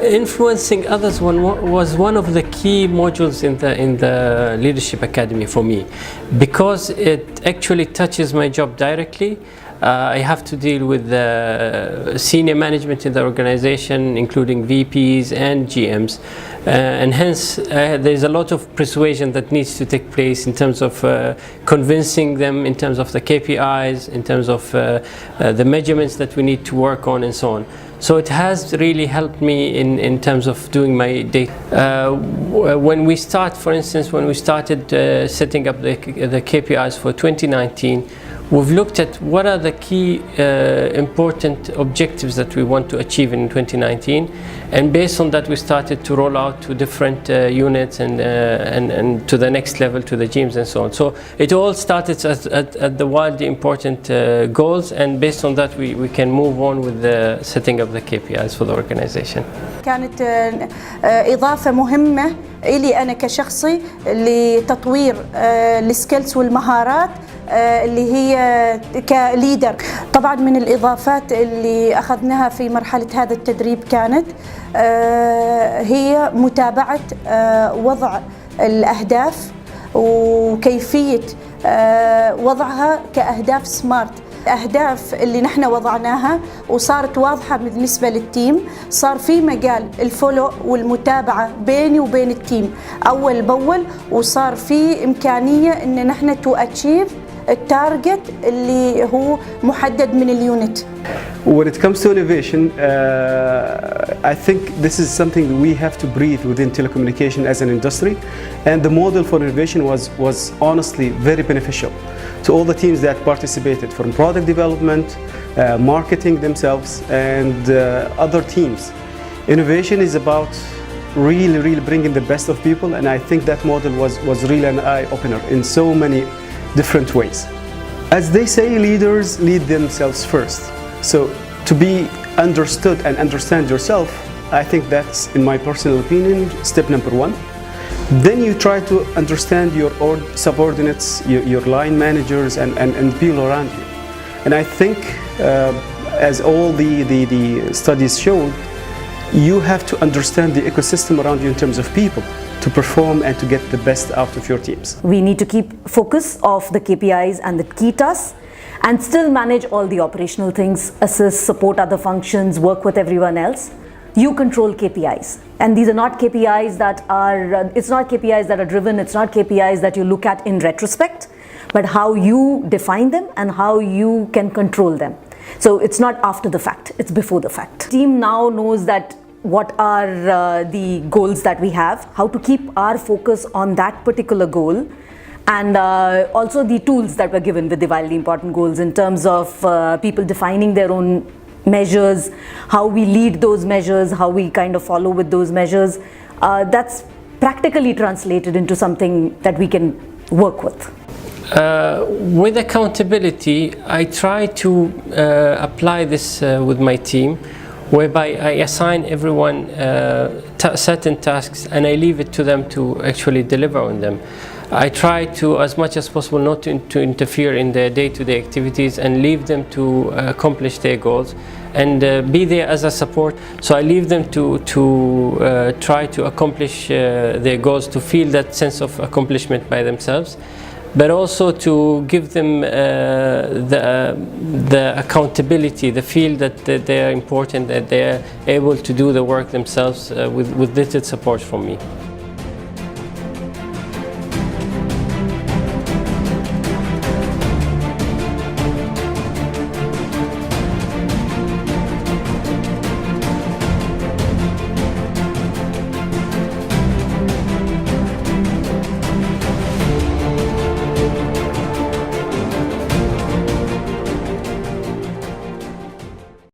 Influencing others was one of the key modules in the Leadership Academy for me, because it actually touches my job directly. I have to deal with the senior management in the organization, including VPs and GMs, and hence there's a lot of persuasion that needs to take place in terms of convincing them, in terms of the KPIs, in terms of the measurements that we need to work on, and so on. So it has really helped me in terms of doing my day. When we start, for instance, when we started setting up the KPIs for 2019, we've looked at what are the key important objectives that we want to achieve in 2019, and based on that we started to roll out to different units and to the next level, to the gyms and so on. So it all started at the wildly important goals, and based on that we can move on with the setting up the KPIs for the organization. كانت إضافة مهمة إلي أنا كشخصي لتطوير السكيلز والمهارات اللي هي كليدر. طبعا من الإضافات اللي أخذناها في مرحلة هذا التدريب كانت هي متابعة وضع الأهداف وكيفية وضعها كأهداف سمارت. أهداف اللي نحن وضعناها وصارت واضحة بالنسبة للتيم، صار في مجال الفولو والمتابعة بيني وبين التيم أول بأول، وصار في إمكانية إن نحن تو أتشيف التارجت اللي هو محدد من اليونت. When it comes to innovation, I think this is something we have to breathe within telecommunication as an industry, and the model for innovation was honestly very beneficial to all the teams that participated, from product development, marketing themselves, and other teams. Innovation is about really bringing the best of people, and I think that model was really an eye-opener in so many different ways. As they say, leaders lead themselves first. So to be understood and understand yourself, I think that's, in my personal opinion, step number one. Then you try to understand your subordinates, your line managers, and people around you. And I think, as all the studies showed, you have to understand the ecosystem around you in terms of people to perform and to get the best out of your teams. We need to keep focus of the KPIs and the key tasks, and still manage all the operational things, assist, support other functions, work with everyone else. You control KPIs, and these are not KPIs that are, it's not KPIs that are driven, it's not KPIs that you look at in retrospect, but how you define them and how you can control them. So it's not after the fact, it's before the fact. Team now knows that what are the goals that we have, how to keep our focus on that particular goal, and also the tools that were given with the wildly important goals in terms of people defining their own measures, how we lead those measures, how we kind of follow with those measures. That's practically translated into something that we can work with. With accountability, I try to apply this with my team, whereby I assign everyone certain tasks and I leave it to them to actually deliver on them. I try to, as much as possible, not to interfere in their day-to-day activities and leave them to accomplish their goals and be there as a support. So I leave them to try to accomplish their goals, to feel that sense of accomplishment by themselves, but also to give them the accountability, the feel that they are important, that they are able to do the work themselves with little support from me.